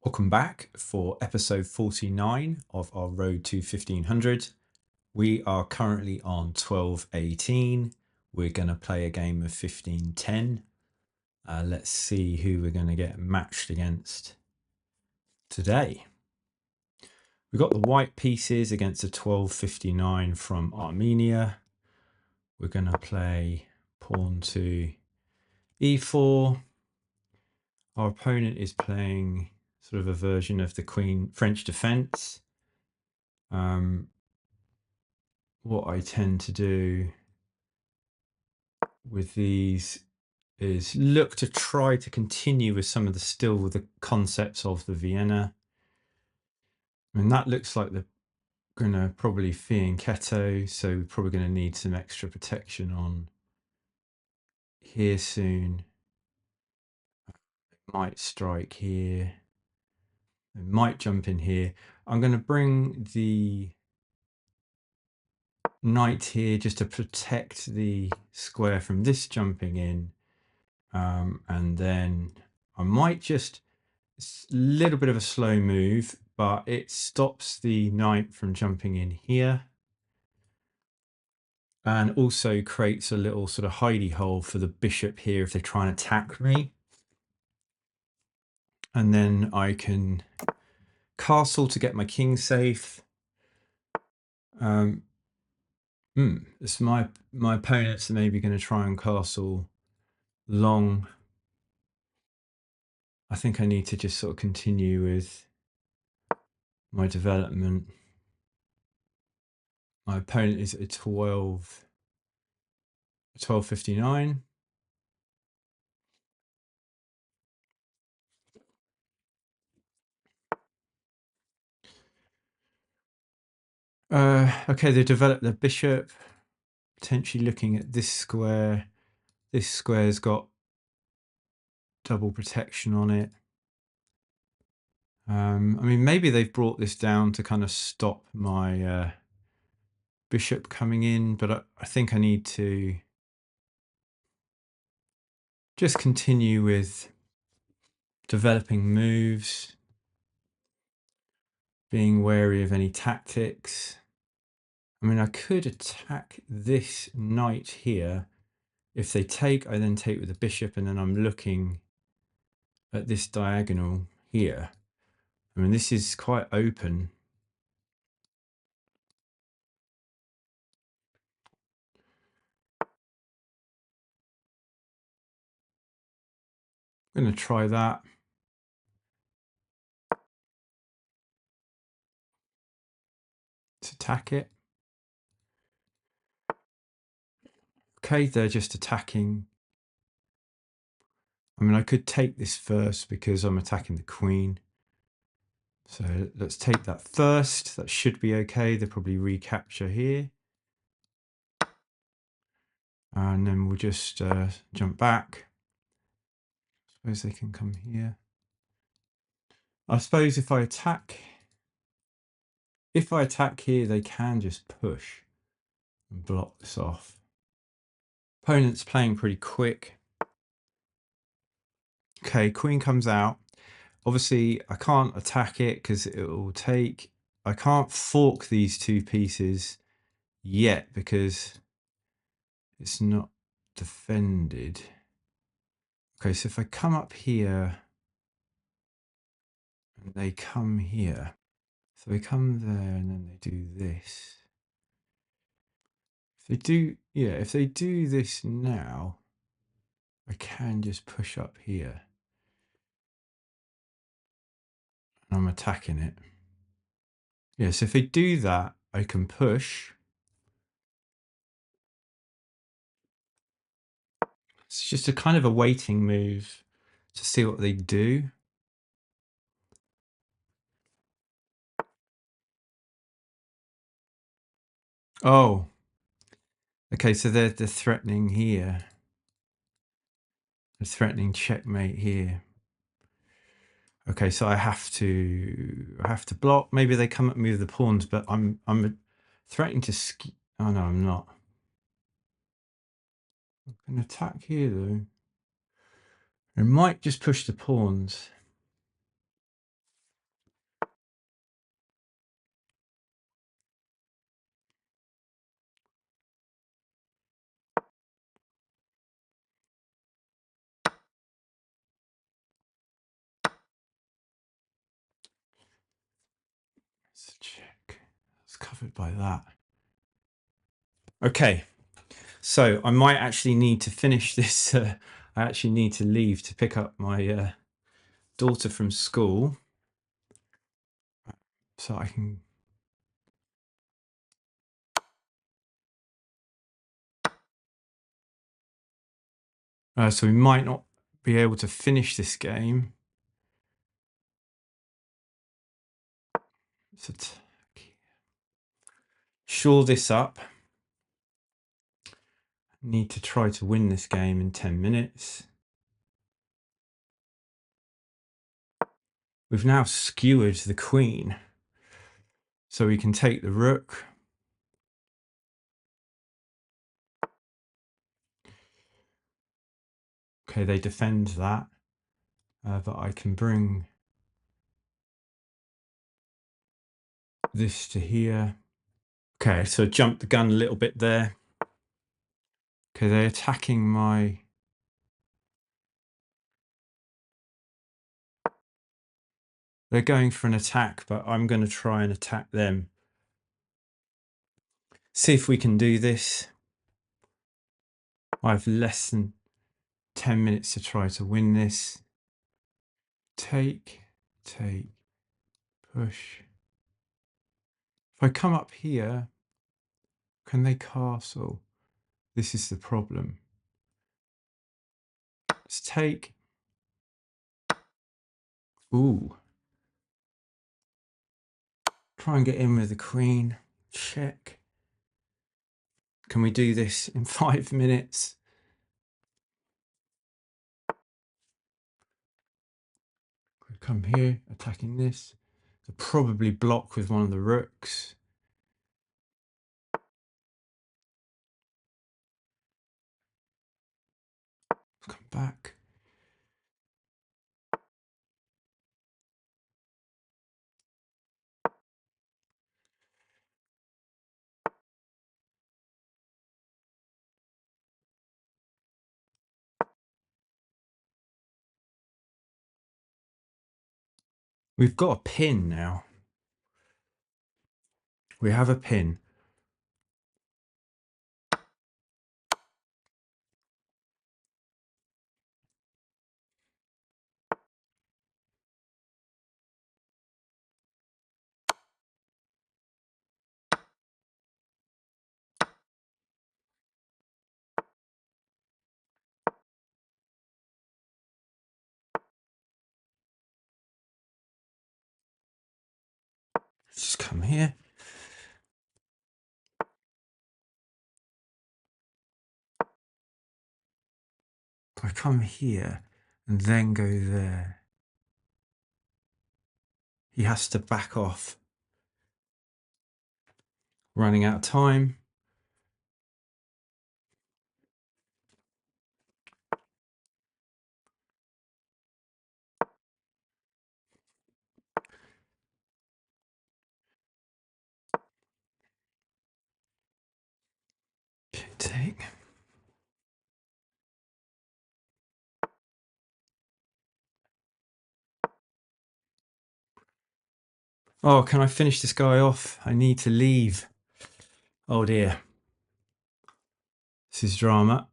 Welcome back for episode 49 of our Road to 1500. We are currently on 1218. We're going to play a game of 1510. Let's see who we're going to get matched against today. We've got the white pieces against a 1259 from Armenia. We're going to play pawn to e4. Our opponent is playing sort of a version of the Queen French defense. What I tend to do with these is look to try to continue with some of the concepts of the Vienna. And that looks like they're going to probably fianchetto, so we're probably going to need some extra protection on here soon. Might strike here. It might jump in here. I'm going to bring the knight here just to protect the square from this jumping in. And then I might just, it's a little bit of a slow move, but it stops the knight from jumping in here. And also creates a little sort of hidey hole for the bishop here if they try and attack me. And then I can castle to get my king safe. It's my opponent's maybe going to try and castle long. I think I need to just sort of continue with my development. My opponent is at 1259. Okay, they developed the bishop, potentially looking at this square. This square's got double protection on it. I mean, maybe they've brought this down to kind of stop my bishop coming in, but I think I need to just continue with developing moves, being wary of any tactics. I mean, I could attack this knight here. If they take, I then take with the bishop, and then I'm looking at this diagonal here. I mean, this is quite open. I'm going to try that. Let's attack it. Okay, they're just attacking. I mean, I could take this first because I'm attacking the queen. So let's take that first. That should be okay. They'll probably recapture here. And then we'll just jump back. Suppose they can come here. I suppose if I attack here, they can just push and block this off. Opponent's playing pretty quick. Okay, queen comes out. Obviously, I can't attack it because it will take... I can't fork these two pieces yet because it's not defended. Okay, so if I come up here and they come here, so they come there and then they do this. If they do this now, I can just push up here. And I'm attacking it. Yeah, so if they do that, I can push. It's just a kind of a waiting move to see what they do. Oh, okay, so they're threatening here. They're threatening checkmate here. Okay, so I have to block. Maybe they come at me with the pawns, but I'm threatening to oh no, I'm not. I can attack here though. I might just push the pawns. Let's check. It's covered by that. Okay, so I might actually need to finish this. I actually need to leave to pick up my daughter from school, so I can. So we might not be able to finish this game. Let's attack. Shore this up. Need to try to win this game in 10 minutes. We've now skewered the queen, so we can take the rook. Okay, they defend that, but I can bring this to here. Okay, so jump the gun a little bit there. Okay, they're attacking my... They're going for an attack, but I'm going to try and attack them. See if we can do this. I have less than 10 minutes to try to win this. Take, push. If I come up here, can they castle? This is the problem. Let's take. Ooh. Try and get in with the queen. Check. Can we do this in 5 minutes? We come here, attacking this. They'll probably block with one of the rooks. Come back. We've got a pin now. We have a pin. Just come here. I come here and then go there. He has to back off. Running out of time. Okay, take. Oh, can I finish this guy off? I need to leave. Oh dear. This is drama.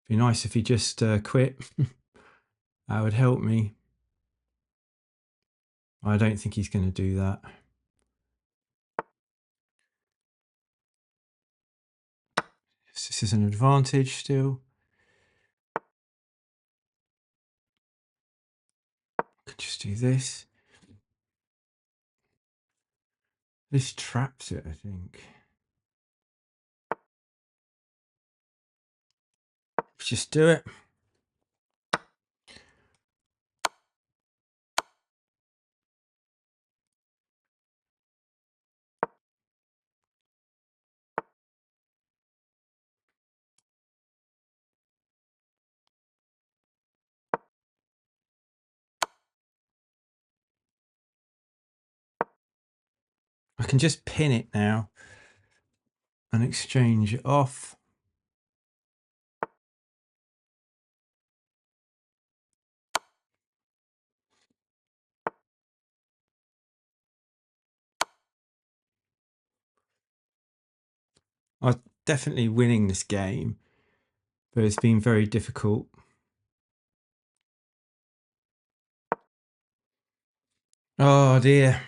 Be nice if he just quit. That would help me. I don't think he's going to do that. This is an advantage still. Could just do this. This traps it, I think. Let's just do it. I can just pin it now and exchange it off. I'm definitely winning this game, but it's been very difficult. Oh dear.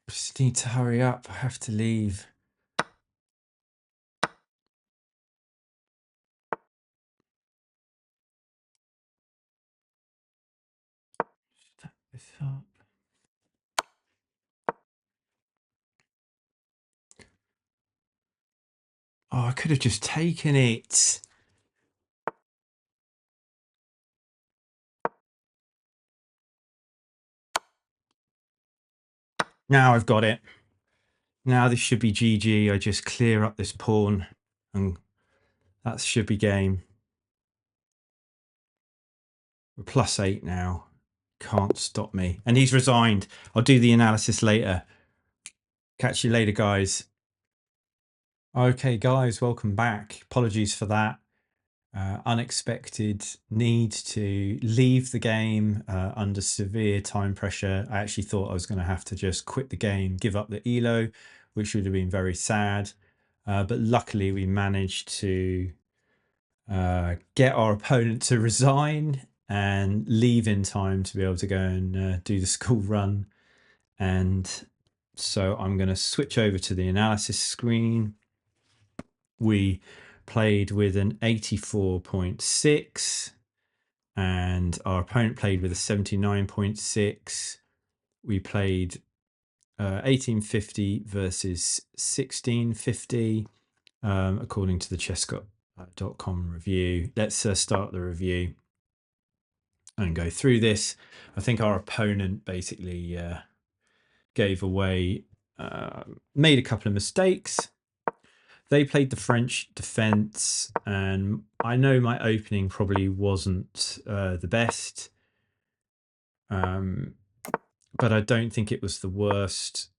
Just need to hurry up. I have to leave. Stack this up. Oh, I could have just taken it. Now I've got it. Now this should be GG. I just clear up this pawn and that should be game. We're +8 now. Can't stop me. And he's resigned. I'll do the analysis later. Catch you later, guys. Okay, guys, welcome back. Apologies for that. Unexpected need to leave the game under severe time pressure. I actually thought I was going to have to just quit the game, give up the ELO, which would have been very sad. But luckily, we managed to get our opponent to resign and leave in time to be able to go and do the school run. And so I'm going to switch over to the analysis screen. We played with an 84.6 and our opponent played with a 79.6. We played 1850 versus 1650 according to the chess.com review. Let's start the review and go through this. I think our opponent basically gave away, made a couple of mistakes. They played the French defense, and I know my opening probably wasn't the best, but I don't think it was the worst.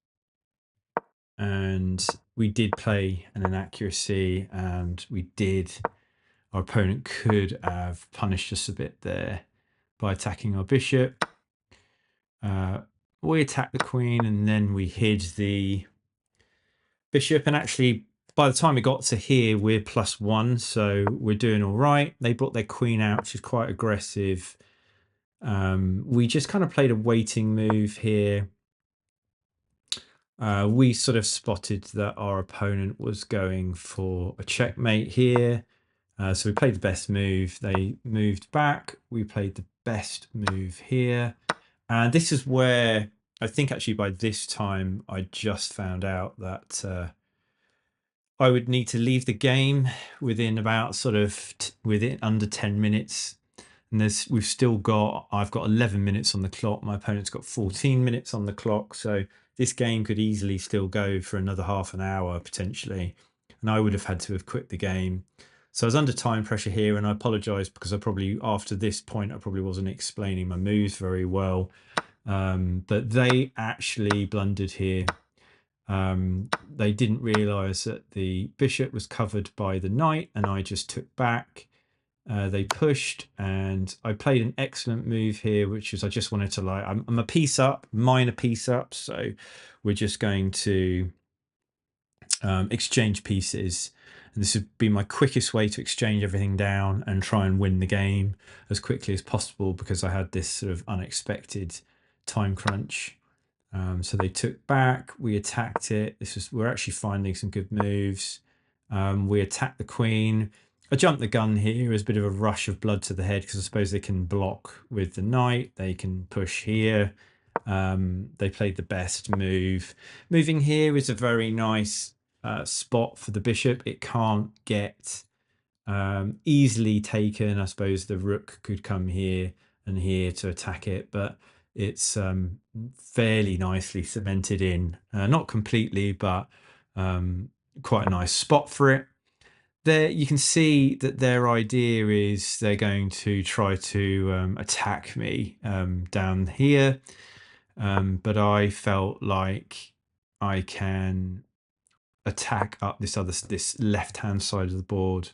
And we did play an inaccuracy, and our opponent could have punished us a bit there by attacking our bishop. We attacked the queen, and then we hid the bishop, and actually by the time we got to here we're +1, so we're doing all right. They brought their queen out, which is quite aggressive. We just kind of played a waiting move here. We sort of spotted that our opponent was going for a checkmate here, so we played the best move. They moved back, we played the best move here, and this is where I think actually by this time I just found out that I would need to leave the game within about within under 10 minutes. And I've got 11 minutes on the clock. My opponent's got 14 minutes on the clock. So this game could easily still go for another half an hour potentially. And I would have had to have quit the game. So I was under time pressure here, and I apologize because after this point, I probably wasn't explaining my moves very well. But they actually blundered here. They didn't realize that the bishop was covered by the knight, and I just took back. They pushed, and I played an excellent move here, which is I just wanted to I'm a piece up, minor piece up, so we're just going to exchange pieces. And this would be my quickest way to exchange everything down and try and win the game as quickly as possible, because I had this sort of unexpected time crunch. So they took back, we attacked it. We're actually finding some good moves. We attacked the queen. I jumped the gun here. It was a bit of a rush of blood to the head because I suppose they can block with the knight. They can push here. They played the best move. Moving here is a very nice spot for the bishop. It can't get easily taken. I suppose the rook could come here and here to attack it, but it's fairly nicely cemented in. Not completely, but quite a nice spot for it. There you can see that their idea is they're going to try to attack me down here, but I felt like I can attack up this left hand side of the board.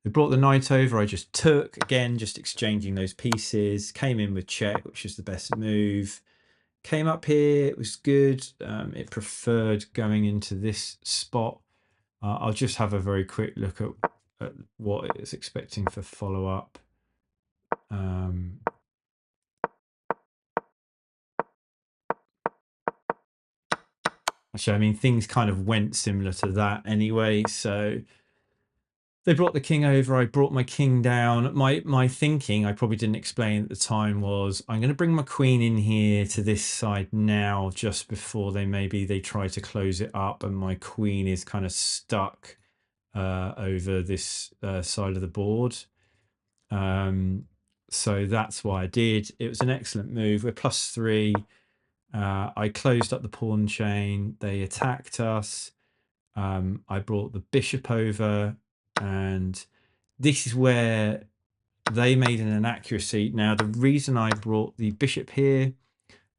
They brought the knight over. I just took, again, just exchanging those pieces, came in with check, which is the best move. came up here. It was good. It preferred going into this spot. I'll just have a very quick look at what it's expecting for follow-up. Actually, I mean, things kind of went similar to that anyway. So they brought the king over. I brought my king down. My thinking, I probably didn't explain at the time, was I'm going to bring my queen in here to this side now, just before they try to close it up, and my queen is kind of stuck over this side of the board. So that's why I did. It was an excellent move. We're +3. I closed up the pawn chain. They attacked us. I brought the bishop over, and this is where they made an inaccuracy. Now, the reason I brought the bishop here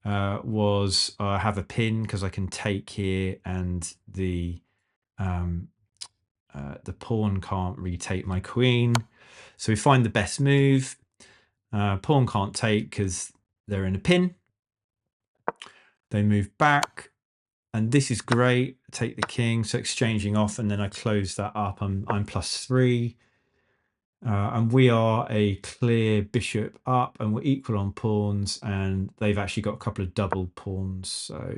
was I have a pin because I can take here, and the pawn can't retake my queen. So we find the best move. Pawn can't take because they're in a pin. They move back, and this is great. Take the king, so exchanging off, and then I close that up. I'm +3, and we are a clear bishop up, and we're equal on pawns, and they've actually got a couple of double pawns. So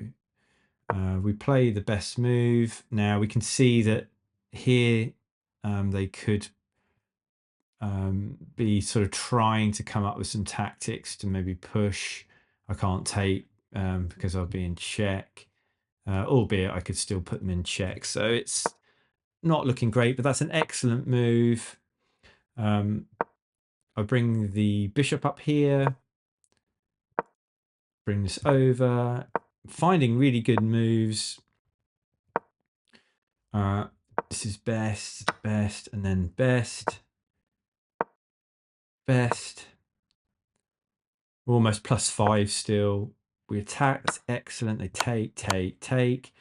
we play the best move. Now we can see that here they could be sort of trying to come up with some tactics to maybe push. I can't take because I'll be in check, albeit I could still put them in check. So it's not looking great, but that's an excellent move. I bring the bishop up here, bring this over, finding really good moves. This is best, best, and then best, best. We're almost +5 still. We attack. That's excellent. They take, take, take.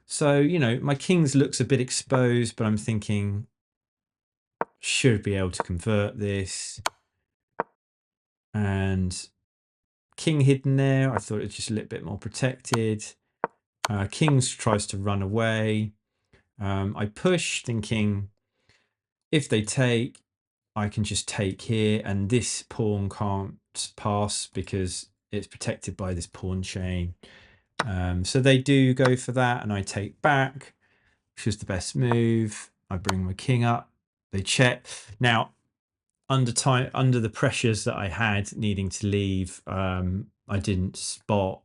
So, you know, my king's looks a bit exposed, but I'm thinking, should be able to convert this. And king hidden there. I thought it's just a little bit more protected. King tries to run away. I push, thinking if they take, I can just take here, and this pawn can't pass because it's protected by this pawn chain. So they do go for that, and I take back, which is the best move. I bring my king up. They check. Now, under the pressures that I had needing to leave, I didn't spot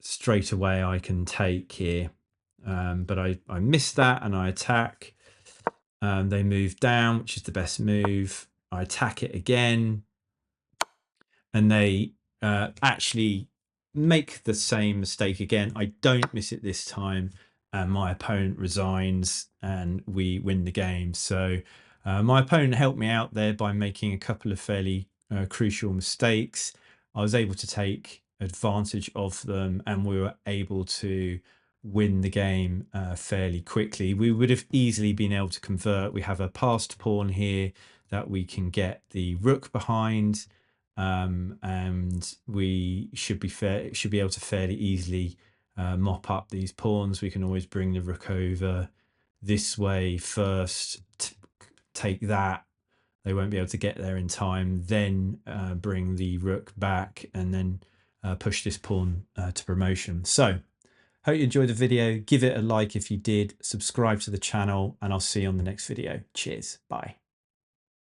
straight away I can take here, but I missed that, and I attack. They move down, which is the best move. I attack it again, and they actually make the same mistake again. I don't miss it this time, and my opponent resigns, and we win the game. So my opponent helped me out there by making a couple of fairly crucial mistakes. I was able to take advantage of them, and we were able to win the game fairly quickly. We would have easily been able to convert. We have a passed pawn here that we can get the rook behind, and we should be able to fairly easily mop up these pawns. We can always bring the rook over this way first, take that. They won't be able to get there in time, then bring the rook back, and then push this pawn to promotion. So hope you enjoyed the video. Give it a like if you did, subscribe to the channel, and I'll see you on the next video. Cheers. Bye.